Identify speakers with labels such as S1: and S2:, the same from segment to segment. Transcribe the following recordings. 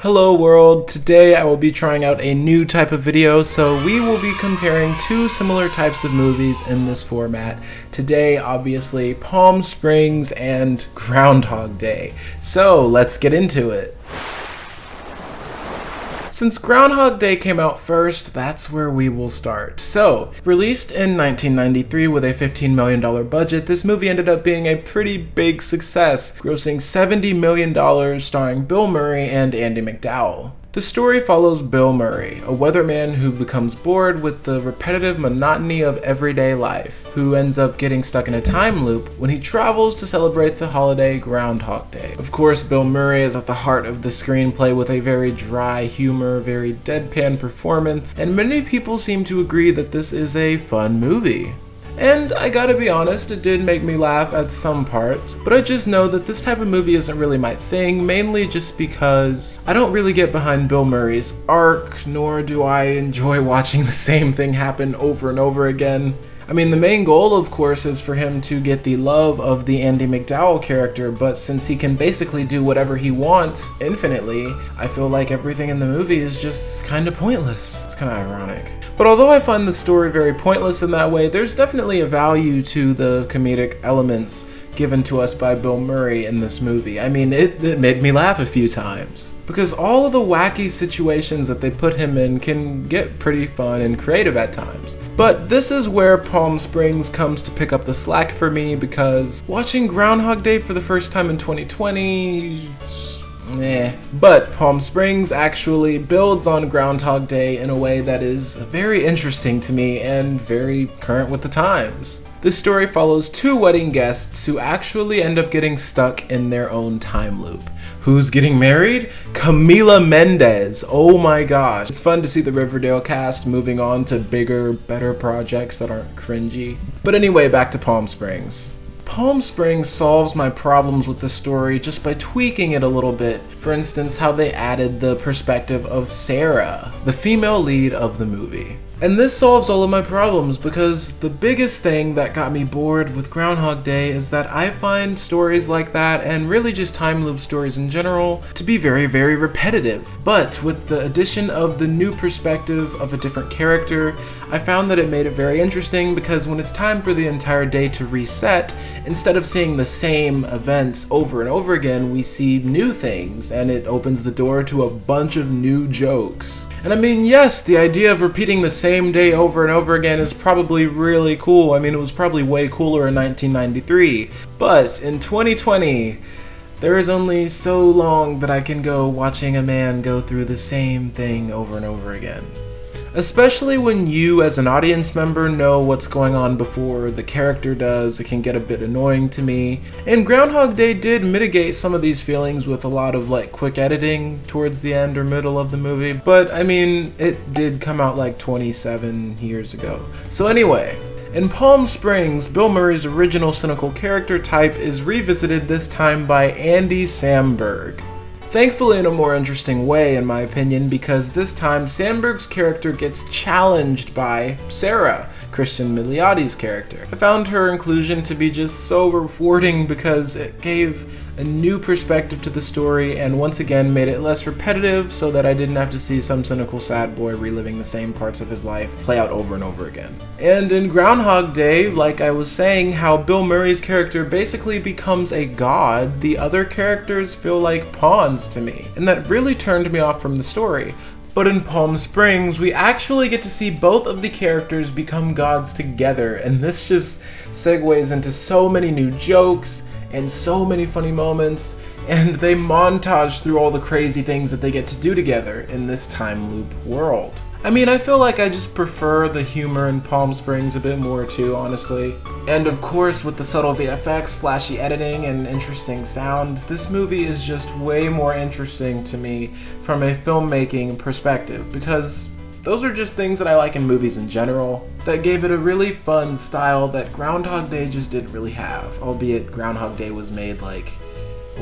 S1: Hello world, today I will be trying out a new type of video, so we will be comparing two similar types of movies in this format. Today, obviously, Palm Springs and Groundhog Day. So let's get into it. Since Groundhog Day came out first, that's where we will start. So, released in 1993 with a $15 million budget, this movie ended up being a pretty big success, grossing $70 million, starring Bill Murray and Andie MacDowell. The story follows Bill Murray, a weatherman who becomes bored with the repetitive monotony of everyday life, who ends up getting stuck in a time loop when he travels to celebrate the holiday Groundhog Day. Of course, Bill Murray is at the heart of the screenplay with a very dry humor, very deadpan performance, and many people seem to agree that this is a fun movie. And I gotta be honest, it did make me laugh at some parts, but I just know that this type of movie isn't really my thing, mainly just because I don't really get behind Bill Murray's arc, nor do I enjoy watching the same thing happen over and over again. I mean, the main goal, of course, is for him to get the love of the Andie MacDowell character, but since he can basically do whatever he wants infinitely, I feel like everything in the movie is just kind of pointless. It's kind of ironic. But although I find the story very pointless in that way, there's definitely a value to the comedic elements given to us by Bill Murray in this movie. I mean, it made me laugh a few times. Because all of the wacky situations that they put him in can get pretty fun and creative at times. But this is where Palm Springs comes to pick up the slack for me, because watching Groundhog Day for the first time in 2020... But Palm Springs actually builds on Groundhog Day in a way that is very interesting to me and very current with the times. This story follows two wedding guests who actually end up getting stuck in their own time loop. Who's getting married? Camila Mendes. Oh my gosh. It's fun to see the Riverdale cast moving on to bigger, better projects that aren't cringy. But anyway, back to Palm Springs. Palm Springs solves my problems with the story just by tweaking it a little bit. For instance, how they added the perspective of Sarah, the female lead of the movie. And this solves all of my problems, because the biggest thing that got me bored with Groundhog Day is that I find stories like that, and really just time loop stories in general, to be very, very repetitive. But with the addition of the new perspective of a different character, I found that it made it very interesting, because when it's time for the entire day to reset, instead of seeing the same events over and over again, we see new things, and it opens the door to a bunch of new jokes. And I mean, yes, the idea of repeating the same day over and over again is probably really cool. I mean, it was probably way cooler in 1993. But in 2020, there is only so long that I can go watching a man go through the same thing over and over again. Especially when you, as an audience member, know what's going on before the character does, it can get a bit annoying to me. And Groundhog Day did mitigate some of these feelings with a lot of quick editing towards the end or middle of the movie, but I mean, it did come out 27 years ago. So anyway, in Palm Springs, Bill Murray's original cynical character type is revisited, this time by Andy Samberg. Thankfully in a more interesting way, in my opinion, because this time Sandberg's character gets challenged by Sarah, Christian Miliotti's character. I found her inclusion to be just so rewarding because it gave a new perspective to the story and once again made it less repetitive, so that I didn't have to see some cynical sad boy reliving the same parts of his life play out over and over again. And in Groundhog Day, like I was saying, how Bill Murray's character basically becomes a god, the other characters feel like pawns to me, and that really turned me off from the story. But in Palm Springs, we actually get to see both of the characters become gods together, and this just segues into so many new jokes and so many funny moments, and they montage through all the crazy things that they get to do together in this time loop world. I mean, I feel like I just prefer the humor in Palm Springs a bit more too, honestly. And of course, with the subtle VFX, flashy editing, and interesting sound, this movie is just way more interesting to me from a filmmaking perspective, because those are just things that I like in movies in general, that gave it a really fun style that Groundhog Day just didn't really have, albeit Groundhog Day was made a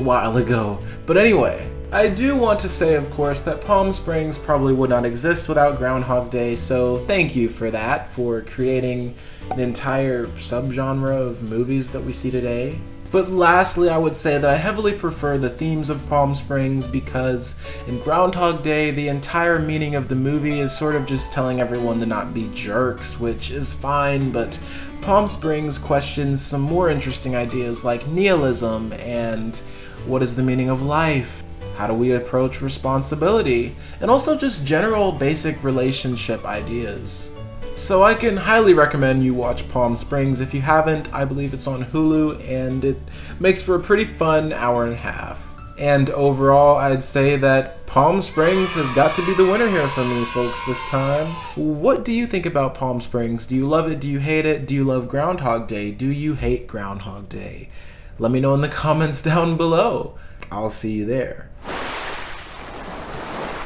S1: while ago. But anyway, I do want to say, of course, that Palm Springs probably would not exist without Groundhog Day, so thank you for that, for creating an entire subgenre of movies that we see today. But lastly, I would say that I heavily prefer the themes of Palm Springs because in Groundhog Day, the entire meaning of the movie is sort of just telling everyone to not be jerks, which is fine, but Palm Springs questions some more interesting ideas like nihilism and what is the meaning of life? How do we approach responsibility? And also just general basic relationship ideas. So I can highly recommend you watch Palm Springs. If you haven't, I believe it's on Hulu, and it makes for a pretty fun hour and a half. And overall, I'd say that Palm Springs has got to be the winner here for me, folks, this time. What do you think about Palm Springs? Do you love it? Do you hate it? Do you love Groundhog Day? Do you hate Groundhog Day? Let me know in the comments down below. I'll see you there.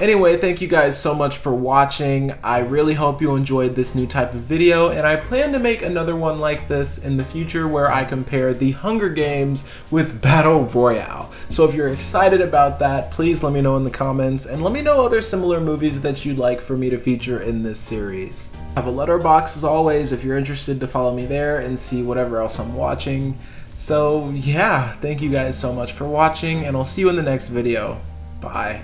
S1: Anyway, thank you guys so much for watching. I really hope you enjoyed this new type of video, and I plan to make another one like this in the future where I compare the Hunger Games with Battle Royale. So if you're excited about that, please let me know in the comments, and let me know other similar movies that you'd like for me to feature in this series. I have a letterbox as always if you're interested to follow me there and see whatever else I'm watching. So yeah, thank you guys so much for watching, and I'll see you in the next video. Bye.